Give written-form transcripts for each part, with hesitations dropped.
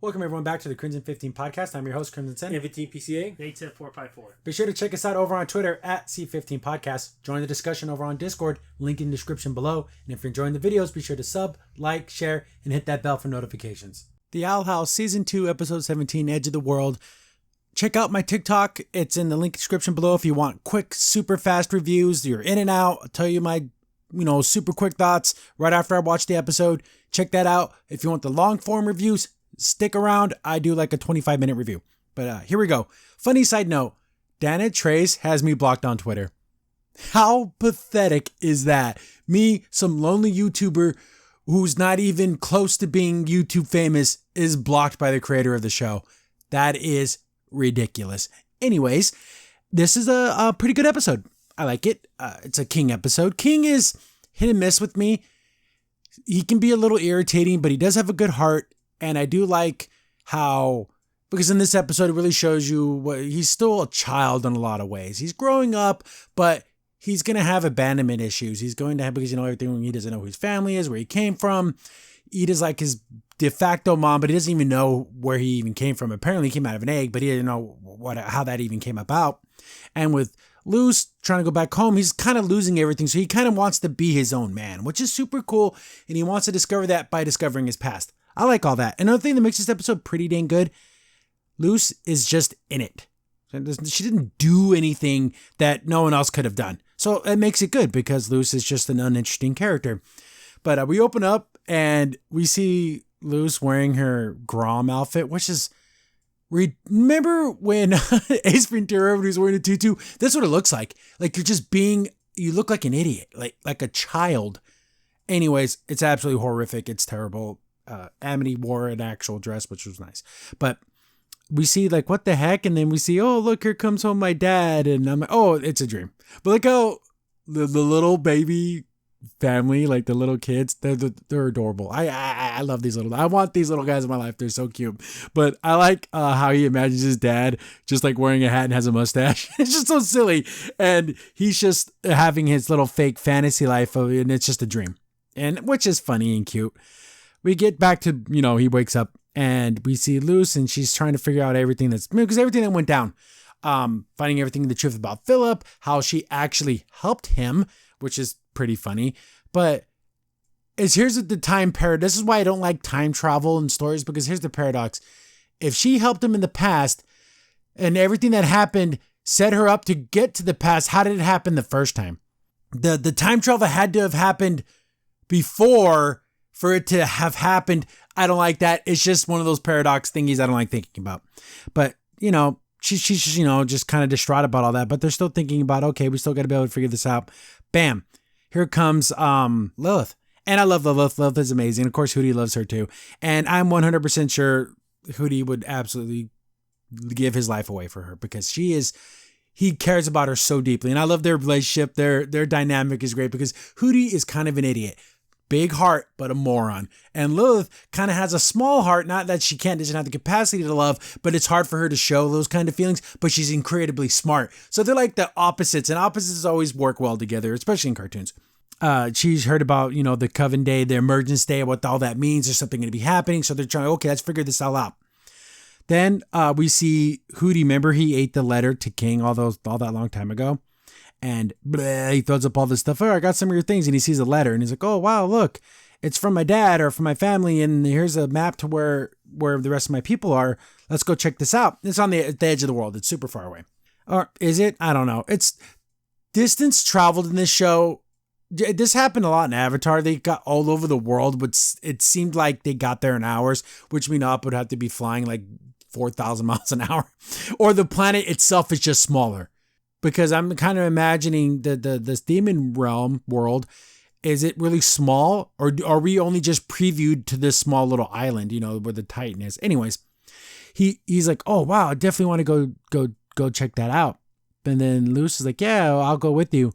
Welcome everyone back to the Crimson 15 podcast. I'm your host, Crimson Sen. 15 PCA. 810-454. Be sure to check us out over on Twitter at C15 Podcast. Join the discussion over on Discord, link in the description below. And if you're enjoying the videos, be sure to sub, like, share, and hit that bell for notifications. The Owl House Season 2, Episode 17, Edge of the World. Check out my TikTok. It's in the link description below if you want quick, super fast reviews. You're in and out. I'll tell you my super quick thoughts right after I watch the episode. Check that out. If you want the long form reviews, stick around. I do like a 25-minute review. But here we go. Funny side note, Dana Trace has me blocked on Twitter. How pathetic is that? Me, some lonely YouTuber who's not even close to being YouTube famous, is blocked by the creator of the show. That is ridiculous. Anyways, this is a pretty good episode. I like it. It's a King episode. King is hit and miss with me. He can be a little irritating, but he does have a good heart. And I do like how, because in this episode, it really shows you he's still a child in a lot of ways. He's growing up, but he's going to have abandonment issues. He's going to have, because everything, he doesn't know who his family is, where he came from. Ida's like his de facto mom, but he doesn't even know where he even came from. Apparently he came out of an egg, but he didn't know how that even came about. And with Luz trying to go back home, he's kind of losing everything. So he kind of wants to be his own man, which is super cool. And he wants to discover that by discovering his past. I like all that. Another thing that makes this episode pretty dang good, Luz is just in it. She didn't do anything that no one else could have done. So it makes it good because Luz is just an uninteresting character. But we open up and we see Luz wearing her Grom outfit, which is... Remember when Ace Ventura, when he was wearing a tutu? That's what it looks like. Like you look like an idiot, like a child. Anyways, it's absolutely horrific. It's terrible. Amity wore an actual dress, which was nice. But we see like, what the heck? And then we see, oh, look, here comes home my dad. And I'm like, oh, it's a dream. But look how the little baby family, like the little kids, they're adorable. I love these I want these little guys in my life. They're so cute. But I like how he imagines his dad just like wearing a hat and has a mustache. It's just so silly. And he's just having his little fake fantasy life, and it's just a dream. And which is funny and cute. We get back to, he wakes up and we see Luz and she's trying to figure out everything because everything that went down, finding everything, the truth about Philip, how she actually helped him, which is pretty funny. But here's the time paradox. This is why I don't like time travel in stories, because here's the paradox. If she helped him in the past and everything that happened set her up to get to the past, how did it happen the first time? The time travel had to have happened before for it to have happened. I don't like that. It's just one of those paradox thingies I don't like thinking about. But, she's just kind of distraught about all that. But they're still thinking about, okay, we still got to be able to figure this out. Bam. Here comes Lilith. And I love Lilith. Lilith is amazing. Of course, Hootie loves her too. And I'm 100% sure Hootie would absolutely give his life away for her, because he cares about her so deeply. And I love their relationship. Their dynamic is great because Hootie is kind of an idiot. Big heart, but a moron. And Lilith kind of has a small heart. Not that she doesn't have the capacity to love, but it's hard for her to show those kind of feelings, but she's incredibly smart. So they're like the opposites, and opposites always work well together, especially in cartoons. She's heard about, the Coven Day, the Emergence Day, what all that means. There's something going to be happening. So they're trying, okay, let's figure this all out. Then we see Hootie. Remember, he ate the letter to King all that long time ago. And he throws up all this stuff. Oh, I got some of your things. And he sees a letter and he's like, oh, wow, look, it's from my dad or from my family. And here's a map to where the rest of my people are. Let's go check this out. It's on the edge of the world. It's super far away. Or is it? I don't know. It's distance traveled in this show. This happened a lot in Avatar. They got all over the world, but it seemed like they got there in hours, which means Up would have to be flying like 4,000 miles an hour. Or the planet itself is just smaller. Because I'm kind of imagining this demon realm world. Is it really small, or are we only just previewed to this small little island, where the Titan is? Anyways, he's like, oh wow, I definitely want to go check that out. And then Luz is like, yeah, I'll go with you,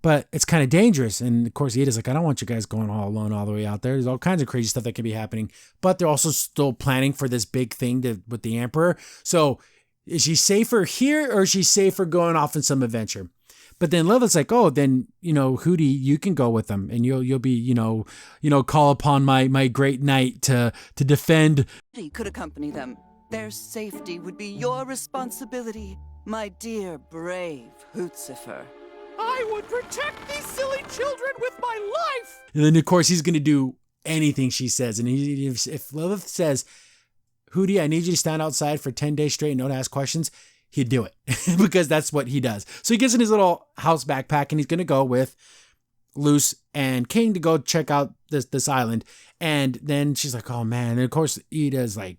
but it's kind of dangerous. And of course, Ida's like, I don't want you guys going all alone all the way out there. There's all kinds of crazy stuff that could be happening. But they're also still planning for this big thing with the Emperor. So is she safer here, or is she safer going off in some adventure? But then Lilith's like, oh, then, Hootie, you can go with them and you'll be, call upon my great knight to defend. He could accompany them. Their safety would be your responsibility, my dear, brave Hootzifer. I would protect these silly children with my life. And then, of course, he's going to do anything she says. And if Lilith says, Hootie, I need you to stand outside for 10 days straight and don't ask questions, he'd do it because that's what he does. So he gets in his little house backpack and he's going to go with Luce and King to go check out this island. And then she's like, oh man. And of course, Ida's like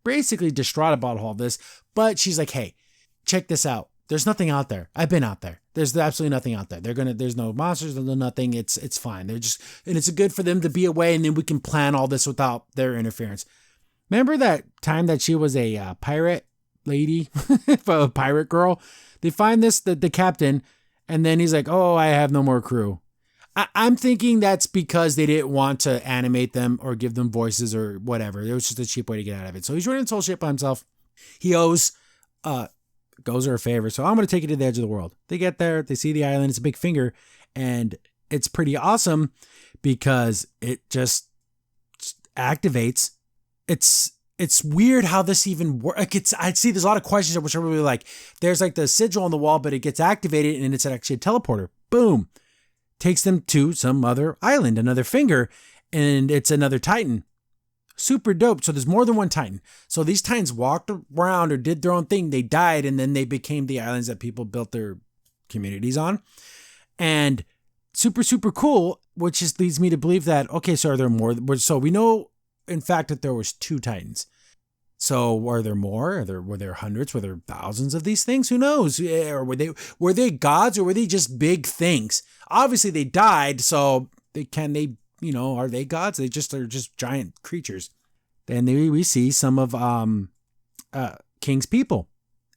basically distraught about all this, but she's like, hey, check this out. There's nothing out there. I've been out there. There's absolutely nothing out there. There's no monsters, there's no nothing. It's fine. And it's good for them to be away and then we can plan all this without their interference. Remember that time that she was a pirate lady, a pirate girl? They find the captain, and then he's like, oh, I have no more crew. I'm thinking that's because they didn't want to animate them or give them voices or whatever. It was just a cheap way to get out of it. So he's running this whole ship by himself. He owes Gozer a favor. So I'm going to take it to the edge of the world. They get there, they see the island. It's a big finger, and it's pretty awesome because it just activates. It's weird how this even works. I see there's a lot of questions which are really like, there's like the sigil on the wall, but it gets activated and it's actually a teleporter. Boom. Takes them to some other island, another finger, and it's another Titan. Super dope. So there's more than one Titan. So these Titans walked around or did their own thing. They died and then they became the islands that people built their communities on. And super, super cool, which just leads me to believe that, okay, so are there more? So we know, in fact, that there was 2 Titans. So are there more? Were there hundreds? Were there thousands of these things? Who knows? Or were they gods or were they just big things? Obviously they died. So are they gods? They're just giant creatures. Then we see some of King's people.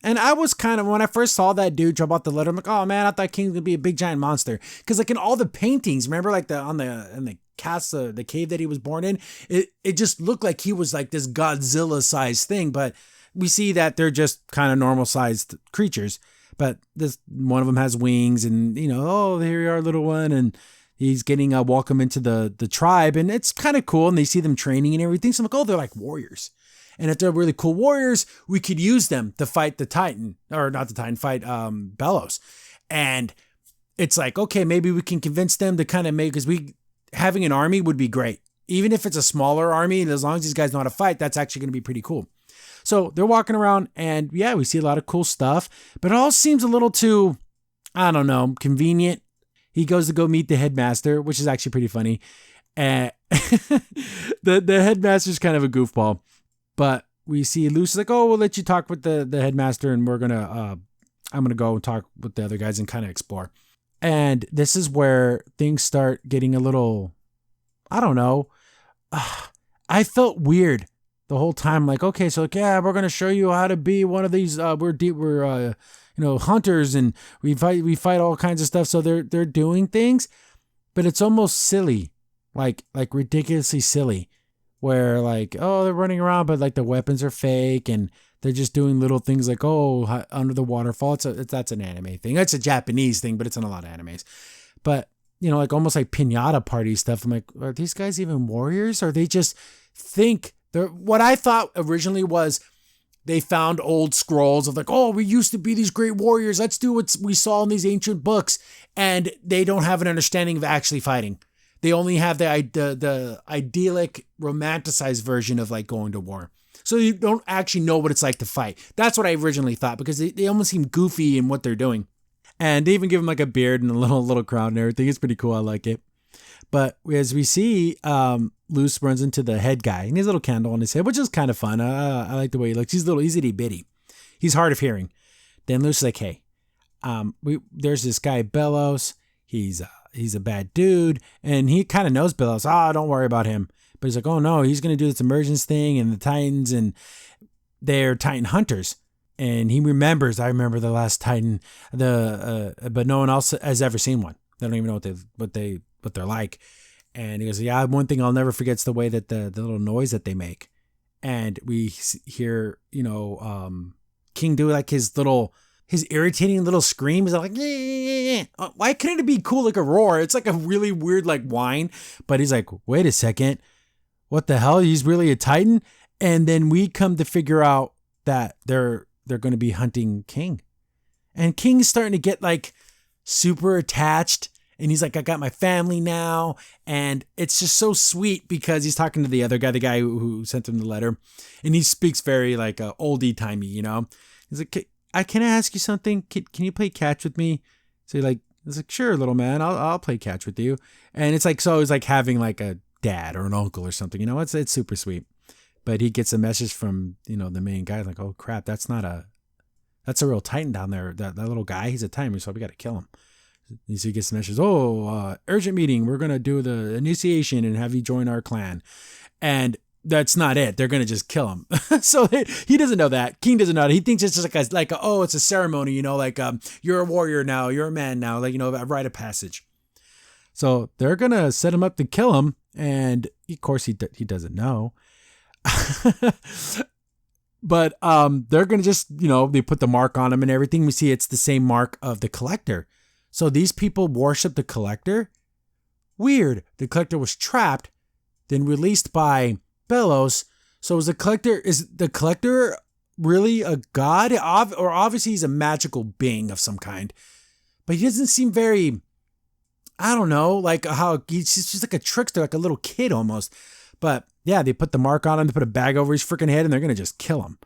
And I was kind of, when I first saw that dude jump out the letter, I'm like, oh man, I thought King was gonna be a big giant monster. Cause like in all the paintings, remember like in the castle, the cave that he was born in, it just looked like he was like this Godzilla sized thing. But we see that they're just kind of normal sized creatures. But this one of them has wings and, oh, here you are, little one. And he's getting a welcome into the tribe. And it's kind of cool. And they see them training and everything. So I'm like, oh, they're like warriors. And if they're really cool warriors, we could use them to fight the Titan, or not the Titan, fight Bellows. And it's like, okay, maybe we can convince them to kind of because having an army would be great. Even if it's a smaller army, and as long as these guys know how to fight, that's actually going to be pretty cool. So they're walking around and yeah, we see a lot of cool stuff, but it all seems a little too, I don't know, convenient. He goes to go meet the headmaster, which is actually pretty funny. And the headmaster's kind of a goofball. But we see Luce like, oh, we'll let you talk with the headmaster and I'm going to go and talk with the other guys and kind of explore. And this is where things start getting a little, I don't know. I felt weird the whole time. Like, okay, so yeah, we're going to show you how to be one of these, we're hunters and we fight all kinds of stuff. So they're doing things, but it's almost silly, like ridiculously silly. Where like, oh, they're running around, but like the weapons are fake and they're just doing little things like, oh, under the waterfall. That's an anime thing. That's a Japanese thing, but it's in a lot of animes. But, like almost like piñata party stuff. I'm like, are these guys even warriors? Or they just think what I thought originally was they found old scrolls of like, oh, we used to be these great warriors. Let's do what we saw in these ancient books. And they don't have an understanding of actually fighting. They only have the idyllic, romanticized version of like going to war. So you don't actually know what it's like to fight. That's what I originally thought because they almost seem goofy in what they're doing. And they even give him like a beard and a little crown and everything. It's pretty cool. I like it. But as we see, Luce runs into the head guy and he has a little candle on his head, which is kind of fun. I like the way he looks. He's itty bitty. He's hard of hearing. Then Luce is like, hey, there's this guy Bellows. He's a bad dude, and he kind of knows Bellows. Don't worry about him. But he's like, oh no, he's going to do this emergence thing, and the Titans, and they're Titan hunters. And he remembers, I remember the last Titan, but no one else has ever seen one. They don't even know what they're like. And he goes, yeah, one thing I'll never forget is the way that the little noise that they make. And we hear, King do like his little his irritating little scream is like, yeah. Why couldn't it be cool like a roar? It's like a really weird like whine. But he's like, wait a second. What the hell? He's really a Titan? And then we come to figure out that they're going to be hunting King. And King's starting to get like super attached. And he's like, I got my family now. And it's just so sweet because he's talking to the other guy, the guy who sent him the letter. And he speaks very like oldie timey, you know. He's like, can I ask you something? Can you play catch with me? So he's like, sure, little man, I'll play catch with you. And it's like, so it's like having like a dad or an uncle or something, you know, it's super sweet. But he gets a message from, you know, the main guy, like, oh crap, that's a real Titan down there. That little guy, he's a Titan, so we got to kill him. So he gets the message, urgent meeting. We're going to do the initiation and have you join our clan. And that's not it. They're going to just kill him. So he doesn't know that. King doesn't know that. He thinks it's just like it's a ceremony, you know, like you're a warrior now, you're a man now, like, you know, a rite of passage. So they're going to set him up to kill him. And of course he doesn't know. But they're going to just, you know, they put the mark on him and everything. We see it's the same mark of the Collector. So these people worship the Collector. Weird. The Collector was trapped, then released by Belos. So is the Collector really a god? Or obviously he's a magical being of some kind. But he doesn't seem very, I don't know, like how he's just like a trickster, like a little kid almost. But yeah, they put the mark on him, they put a bag over his freaking head, and they're going to just kill him.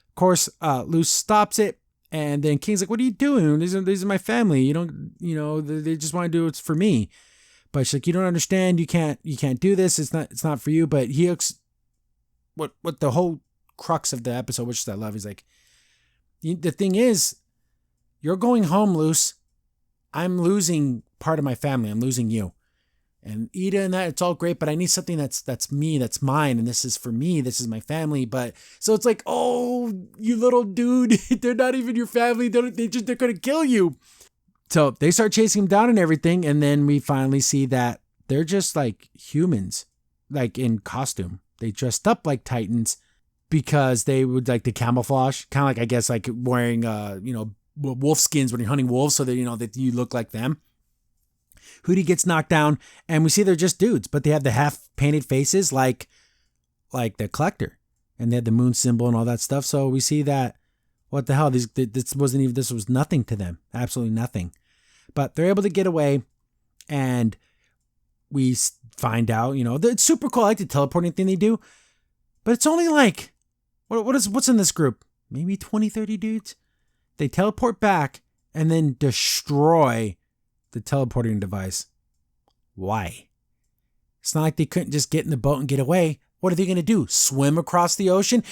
Of course, Luz stops it. And then King's like, what are you doing? These are my family. You don't, you know, they just want to do it for me. But she's like, you don't understand. You can't do this. It's not for you. But he looks, what the whole crux of the episode, which is I love, he's like, the thing is, you're going home, Luz. I'm losing part of my family. I'm losing you. And Ida and that, it's all great, but I need something that's me, that's mine, and this is for me, this is my family. But so it's like, oh, you little dude, they're not even your family, they're gonna kill you. So they start chasing him down and everything, and then we finally see that they're just like humans, like in costume. They dressed up like Titans because they would like the camouflage, kind of like, I guess, like wearing wolf skins when you're hunting wolves, so that, you know, that you look like them. Hootie gets knocked down, and we see they're just dudes, but they have the half-painted faces like the Collector, and they had the moon symbol and all that stuff. So we see that, what the hell, this was nothing to them, absolutely nothing. But they're able to get away, and we find out, you know, it's super cool. I like the teleporting thing they do, but it's only like, what's in this group? Maybe 20, 30 dudes. They teleport back and then destroy the teleporting device. Why? It's not like they couldn't just get in the boat and get away. What are they going to do? Swim across the ocean?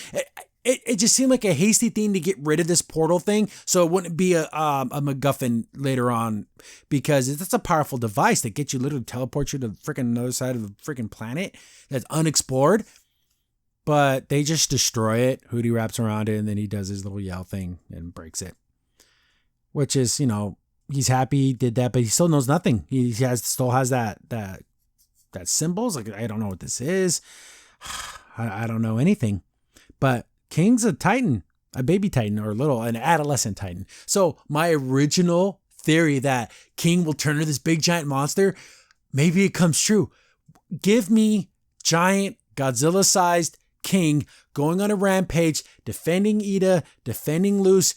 It just seemed like a hasty thing to get rid of this portal thing, so it wouldn't be a MacGuffin later on, because it's a powerful device that gets you, literally teleports you to freaking another side of the freaking planet that's unexplored. But they just destroy it. Hootie wraps around it, and then he does his little yell thing and breaks it. Which is, you know, he's happy he did that, but he still knows nothing. He still has that symbols. Like, I don't know what this is. I don't know anything. But King's a Titan, a baby Titan, or an adolescent Titan. So my original theory that King will turn into this big giant monster, maybe it comes true. Give me giant Godzilla-sized King going on a rampage, defending Ida, defending Luz.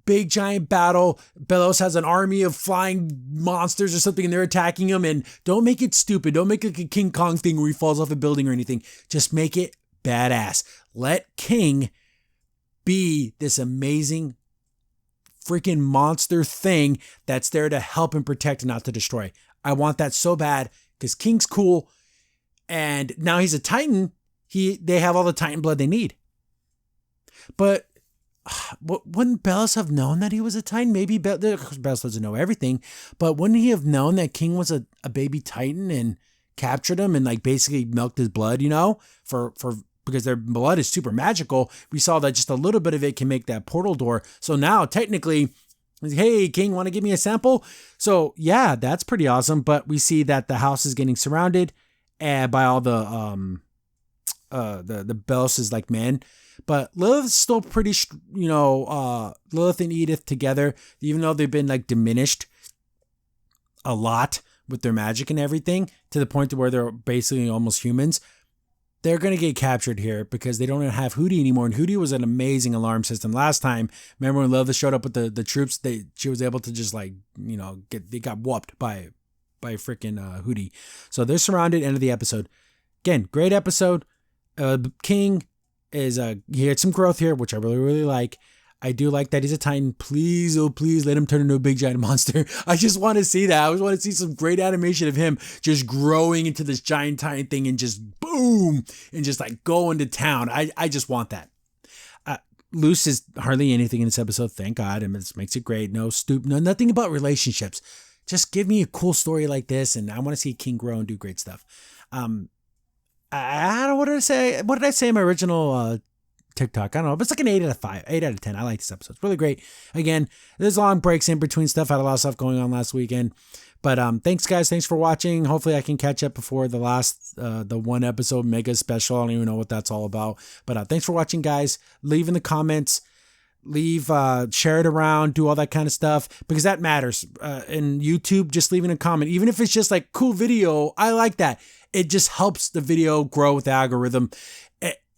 Big giant battle. Belos has an army of flying monsters or something, and they're attacking him. And don't make it stupid. Don't make it like a King Kong thing where he falls off a building or anything. Just make it badass. Let King be this amazing freaking monster thing that's there to help and protect and not to destroy. I want that so bad because King's cool, and now he's a Titan. They have all the Titan blood they need. But wouldn't Belos have known that he was a Titan? Maybe Belos doesn't know everything, but wouldn't he have known that King was a baby Titan and captured him and like basically milked his blood, you know, because their blood is super magical. We saw that just a little bit of it can make that portal door. So now technically, hey, King, want to give me a sample? So yeah, that's pretty awesome. But we see that the house is getting surrounded by all the Belos' like men. But Lilith's still pretty, Lilith and Edith together, even though they've been like diminished a lot with their magic and everything to the point to where they're basically almost humans. They're going to get captured here because they don't have Hootie anymore. And Hootie was an amazing alarm system last time. Remember when Lilith showed up with the troops, she was able to just they got whooped by freaking Hootie. So they're surrounded, end of the episode. Again, great episode. King is he had some growth here, which I really, really like. I do like that he's a Titan. Please, oh please, let him turn into a big giant monster. I just want to see that. I always want to see some great animation of him just growing into this giant Titan thing and just boom, and just like going to town. I just want that. Luce is hardly anything in this episode, thank God, and this makes it great. Nothing about relationships. Just give me a cool story like this, and I want to see King grow and do great stuff. I don't know, what did I say? What did I say in my original TikTok? I don't know, but it's like an 8 out of 5, 8 out of 10. I like this episode. It's really great. Again, there's long breaks in between stuff. I had a lot of stuff going on last weekend. But thanks, guys. Thanks for watching. Hopefully I can catch up before the last, the one episode mega special. I don't even know what that's all about. But thanks for watching, guys. Leave in the comments. Share it around, do all that kind of stuff, because that matters. In YouTube, just leaving a comment, even if it's just like cool video, I like that. It just helps the video grow with the algorithm.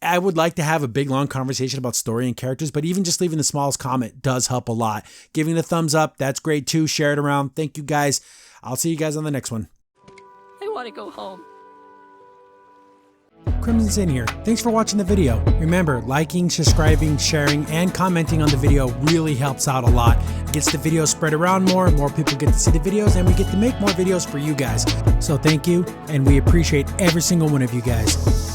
I would like to have a big, long conversation about story and characters, but even just leaving the smallest comment does help a lot. Giving it a thumbs up, that's great too. Share it around. Thank you, guys. I'll see you guys on the next one. I want to go home. Crimson Sin here. Thanks for watching the video. Remember, liking, subscribing, sharing, and commenting on the video really helps out a lot. It gets the video spread around more people get to see the videos, and we get to make more videos for you guys. So thank you, and we appreciate every single one of you guys.